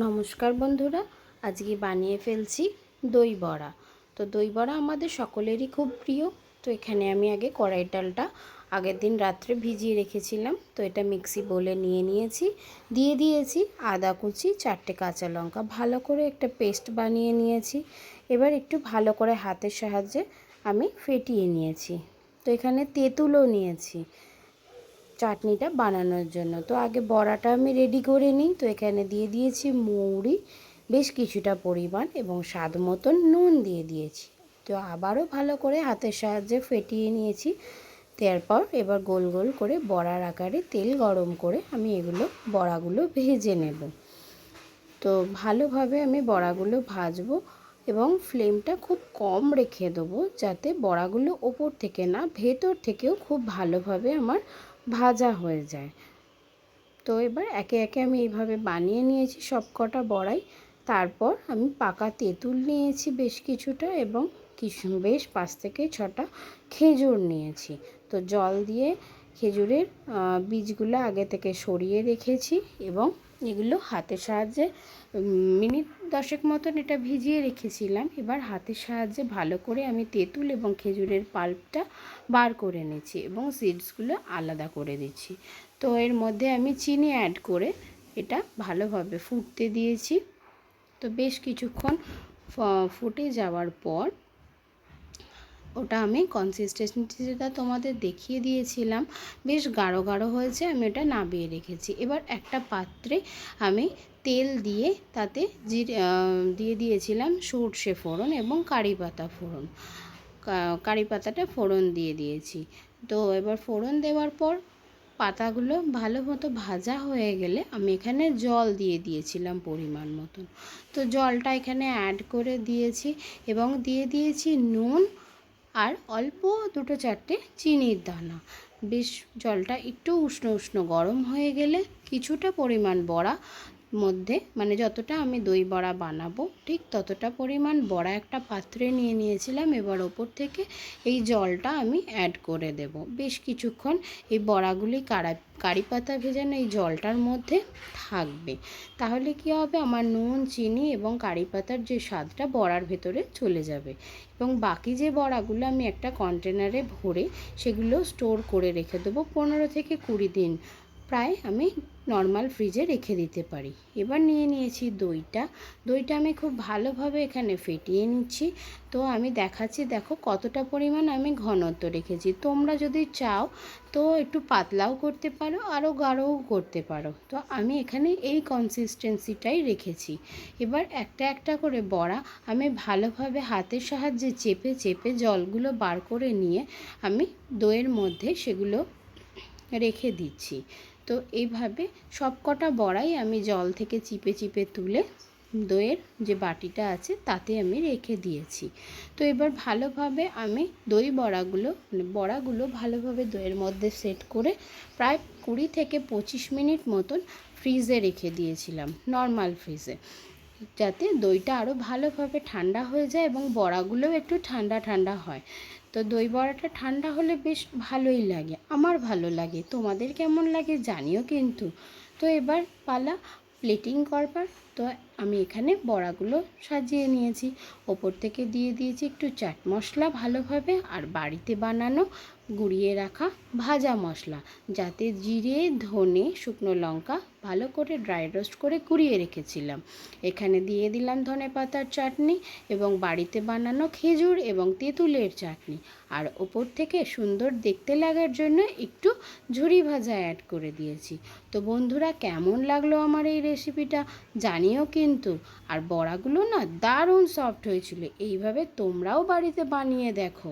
নমস্কার বন্ধুরা, আজকে বানিয়ে ফেলছি দই বড়া। তো দই বড়া আমাদের সকলেরই খুব প্রিয়। তো এখানে আমি আগে কড়াই ডালটা আগের দিন রাত্রে ভিজিয়ে রেখেছিলাম। তো এটা মিক্সি বোলে নিয়ে নিয়েছি, দিয়ে দিয়েছি আদা কুচি, 4টে কাঁচা লঙ্কা, ভালো করে একটা পেস্ট বানিয়ে নিয়েছি। এবার একটু ভালো করে হাতের সাহায্যে আমি ফেটিয়ে নিয়েছি। তো এখানে তেঁতুলও নিয়েছি চাটনিটা বানানোর জন্য। তো আগে বড়াটা আমি রেডি করে নিই। তো এখানে দিয়ে দিয়েছি মৌরি বেশ কিছুটা পরিমাণ এবং স্বাদ মতন নুন দিয়ে দিয়েছি। তো আবারও ভালো করে হাতের সাহায্যে ফেটিয়ে নিয়েছি। তারপর এবার গোল গোল করে বড়ার আকারে তেল গরম করে আমি বড়াগুলো ভেজে নেব। তো ভালোভাবে আমি বড়াগুলো ভাজবো এবং ফ্লেমটা খুব কম রেখে দেবো, যাতে বড়াগুলো ওপর থেকে না ভেতর থেকেও খুব ভালোভাবে আমার ভাজা হয়ে যায়। তো এবার একে একে আমি এইভাবে বানিয়ে নিয়েছি সব কটা বড়াই। তারপর আমি পাকা তেঁতুল নিয়েছি বেশ কিছুটা এবং বেশ 5 থেকে 6টা খেজুর নিয়েছি। তো জল দিয়ে খেজুরের বীজগুলো আগে থেকে সরিয়ে রেখেছি এবং এগুলো হাতের সাহায্যে মিনিট 10 মতন এটা ভিজিয়ে রেখেছিলাম। এবার হাতের সাহায্যে ভালো করে আমি তেঁতুল এবং খেজুরের পাল্পটা বার করে নিচ্ছি এবং সিডসগুলো আলাদা করে দিচ্ছি। তো এর মধ্যে আমি চিনি অ্যাড করে এটা ভালোভাবে ফুটতে দিয়েছি। তো বেশ কিছুক্ষণ ফুটে যাওয়ার পর ওটা আমি কনসিস্টেন্সিটা তোমাদের দেখিয়ে দিয়েছিলাম, বেশ গাঢ় গাঢ় হয়েছে। আমি ওটা নামিয়ে রেখেছি। এবার একটা পাত্রে আমি তেল দিয়ে তাতে দিয়ে দিয়েছিলাম সর্ষে ফোড়ন এবং কারি পাতা ফোড়ন। কারি পাতাটা ফোড়ন দিয়ে দিয়েছি। তো এবার ফোড়ন দেওয়ার পর পাতাগুলো ভালো মতো ভাজা হয়ে গেলে আমি এখানে জল দিয়ে দিয়েছিলাম পরিমাণ মতন। তো জলটা এখানে অ্যাড করে দিয়েছি এবং দিয়ে দিয়েছি নুন আর অল্প 2-4টে চিনির দানা। বেশ জলটা একটু উষ্ণ উষ্ণ গরম হয়ে গেলে কিছুটা পরিমাণ বড়া মধ্যে, মানে যতটা আমি দই বড়া বানাবো ঠিক ততটা পরিমাণ বড়া একটা পাত্রে নিয়ে নিয়েছিলাম। এবার ওপর থেকে এই জলটা আমি অ্যাড করে দেব। বেশ কিছুক্ষণ এই বড়াগুলি কারি পাতা ভেজানো এই জলটার মধ্যে থাকবে। তাহলে কি হবে, আমার নুন, চিনি এবং কারি পাতার যে স্বাদটা বড়ার ভেতরে চলে যাবে এবং বাকি যে বড়াগুলো আমি একটা কন্টেনারে ভরে সেগুলো স্টোর করে রেখে দেবো 15 থেকে 20 দিন। প্রায় আমি নর্মাল ফ্রিজে রেখে দিতে পারি। এবার নিয়ে নিয়েছি দইটা আমি খুব ভালোভাবে এখানে ফেটিয়ে নিচ্ছি। তো আমি দেখাচ্ছি, দেখো কতটা পরিমাণ আমি ঘনত্ব রেখেছি। তোমরা যদি চাও তো একটু পাতলাও করতে পারো, আরও গাঢ়ও করতে পারো। তো আমি এখানে এই কনসিস্টেন্সিটাই রেখেছি। এবার একটা একটা করে বড়া আমি ভালোভাবে হাতের সাহায্যে চেপে চেপে জলগুলো বার করে নিয়ে আমি দইয়ের মধ্যে সেগুলো রেখে দিচ্ছি। তো এইভাবে সব কটা বড়াই আমি জল থেকে চিপে চিপে তুলে দইয়ের যে বাটিটা আছে তাতে আমি রেখে দিয়েছি। তো এবার ভালোভাবে আমি বড়াগুলো ভালোভাবে দইয়ের মধ্যে সেট করে প্রায় 20 থেকে 25 মিনিট মতন ফ্রিজে রেখে দিয়েছিলাম, নর্মাল ফ্রিজে, যাতে দইটা আরও ভালোভাবে ঠান্ডা হয়ে যায় এবং বড়াগুলোও একটু ঠান্ডা ঠান্ডা হয়। তো দই বড়াটা ঠান্ডা হলে বেশ ভালোই লাগে, আমার ভালো লাগে, তোমাদের কেমন লাগে জানিও কিন্তু। তো এবার পালা প্লেটিং করবার। তো আমি এখানে বড়াগুলো সাজিয়ে নিয়েছি, ওপর থেকে দিয়ে দিয়েছি একটু চাট মশলা ভালোভাবে, আর বাড়িতে বানানো গুঁড়িয়ে রাখা ভাজা মশলা, যাতে জিরে, ধনে, শুকনো লঙ্কা ভালো করে ড্রাই রোস্ট করে কুড়িয়ে রেখেছিলাম। এখানে দিয়ে দিলাম ধনেপাতার চাটনি এবং বাড়িতে বানানো খেজুর এবং তেঁতুলের চাটনি, আর ওপর থেকে সুন্দর দেখতে লাগার জন্য একটু ঝুরি ভাজা অ্যাড করে দিয়েছি। তো বন্ধুরা, কেমন লাগলো আমার এই রেসিপিটা জানিও কিন্তু। আর বড়াগুলো না দারুণ সফট হয়েছিল। এইভাবে তোমরাও বাড়িতে বানিয়ে দেখো।